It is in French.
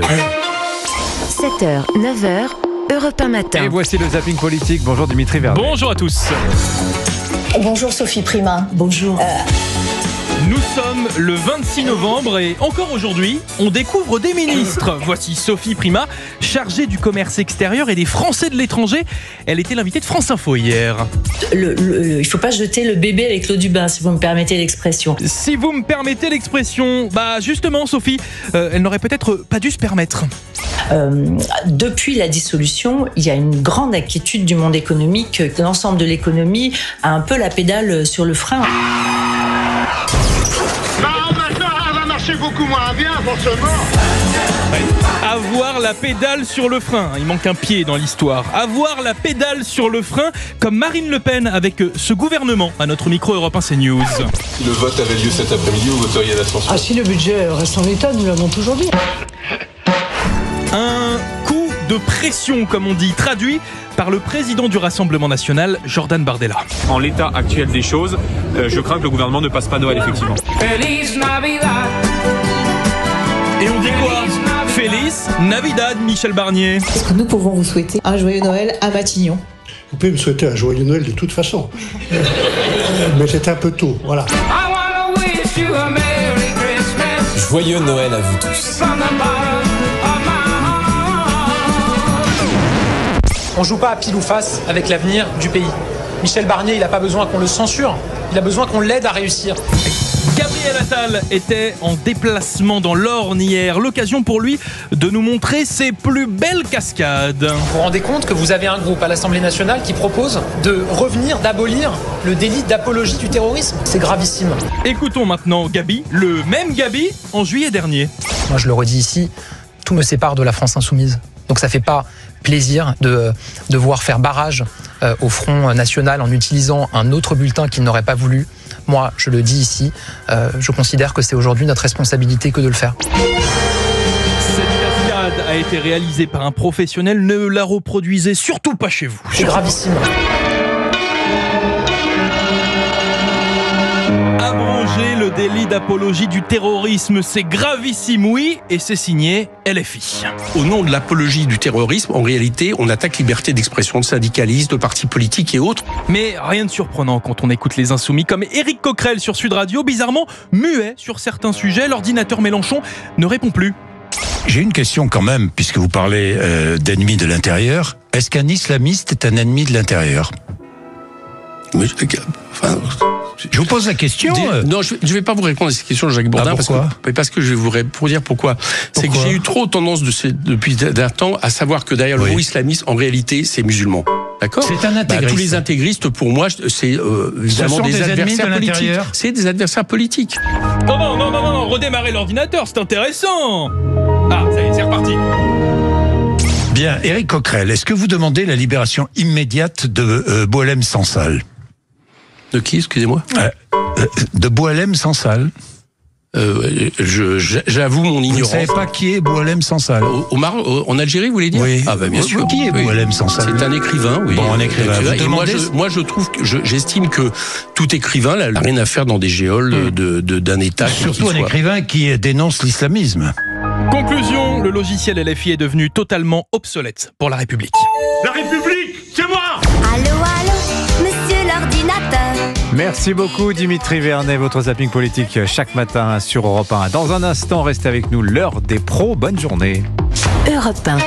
7h, 9h, Europe 1 matin. Et voici le zapping politique. Bonjour Dimitri Vernet. Bonjour à tous. Bonjour Sophie Prima. Bonjour. Nous sommes le 26 novembre et encore aujourd'hui, on découvre des ministres. Voici Sophie Prima, chargée du commerce extérieur et des Français de l'étranger. Elle était l'invitée de France Info hier. Il ne faut pas jeter le bébé avec l'eau du bain, si vous me permettez l'expression. Si vous me permettez l'expression, justement Sophie, elle n'aurait peut-être pas dû se permettre. Depuis la dissolution, il y a une grande inquiétude du monde économique. L'ensemble de l'économie a un peu la pédale sur le frein. Maintenant, elle va marcher beaucoup moins bien, forcément. Avoir la pédale sur le frein, il manque un pied dans l'histoire. Avoir la pédale sur le frein, comme Marine Le Pen avec ce gouvernement à notre micro Europe 1 CNews. Si le vote avait lieu cet après-midi, vous voteriez à l'abstention. Ah, si le budget reste en état, nous l'avons toujours dit. Un coup de pression, comme on dit, traduit par le président du Rassemblement national, Jordan Bardella. En l'état actuel des choses, je crains que le gouvernement ne passe pas Noël, effectivement. Et on dit quoi ? Feliz Navidad, Michel Barnier. Est-ce que nous pouvons vous souhaiter un joyeux Noël à Matignon ? Vous pouvez me souhaiter un joyeux Noël de toute façon. Mais c'est un peu tôt, voilà. Joyeux Noël à vous tous. On joue pas à pile ou face avec l'avenir du pays. Michel Barnier, il n'a pas besoin qu'on le censure, il a besoin qu'on l'aide à réussir. Gabriel Attal était en déplacement dans l'Orne hier, l'occasion pour lui de nous montrer ses plus belles cascades. Vous vous rendez compte que vous avez un groupe à l'Assemblée nationale qui propose de revenir, d'abolir le délit d'apologie du terrorisme ? C'est gravissime. Écoutons maintenant Gabi, le même Gabi, en juillet dernier. Moi je le redis ici, tout me sépare de la France insoumise. Donc ça fait pas plaisir de devoir faire barrage au Front National en utilisant un autre bulletin qu'il n'aurait pas voulu. Moi, je le dis ici, je considère que c'est aujourd'hui notre responsabilité que de le faire. Cette cascade a été réalisée par un professionnel, ne la reproduisez surtout pas chez vous. C'est gravissime. Abroger le délit d'apologie du terrorisme, c'est gravissime, oui, et c'est signé LFI. Au nom de l'apologie du terrorisme, en réalité, on attaque liberté d'expression de syndicalistes, de partis politiques et autres. Mais rien de surprenant quand on écoute les insoumis comme Éric Coquerel sur Sud Radio, bizarrement muet sur certains sujets, l'ordinateur Mélenchon ne répond plus. J'ai une question quand même, puisque vous parlez d'ennemis de l'intérieur. Est-ce qu'un islamiste est un ennemi de l'intérieur ? Je vous pose la question. Non, je ne vais pas vous répondre à cette question, Jacques Bourdin. Parce que je vais vous dire pourquoi. C'est que j'ai eu trop tendance depuis d'un temps à savoir que derrière le mot islamiste, en réalité, c'est musulman. D'accord ? C'est un intégriste. Tous les intégristes, pour moi, c'est évidemment des adversaires politiques. C'est des adversaires politiques. Non, redémarrer l'ordinateur, c'est intéressant. Ah, ça y est, c'est reparti. Bien, Éric Coquerel, est-ce que vous demandez la libération immédiate de Boualem Sansal ? De qui, excusez-moi ? De Boualem Sansal. J'avoue mon ignorance. Vous ne savez pas qui est Boualem Sansal ? En Algérie, vous voulez dire ? Oui. Ah bien sûr. Qui est Boualem Sansal ? C'est un écrivain, oui. Bon, un écrivain. Et moi, je trouve que j'estime que tout écrivain n'a rien à faire dans des géoles d'un État. Surtout un écrivain qui dénonce l'islamisme. Conclusion, le logiciel LFI est devenu totalement obsolète pour la République. La République, c'est moi. Allô, monsieur l'ordinateur. Merci beaucoup Dimitri Vernet, votre zapping politique chaque matin sur Europe 1. Dans un instant, restez avec nous, l'heure des pros. Bonne journée. Europe 1.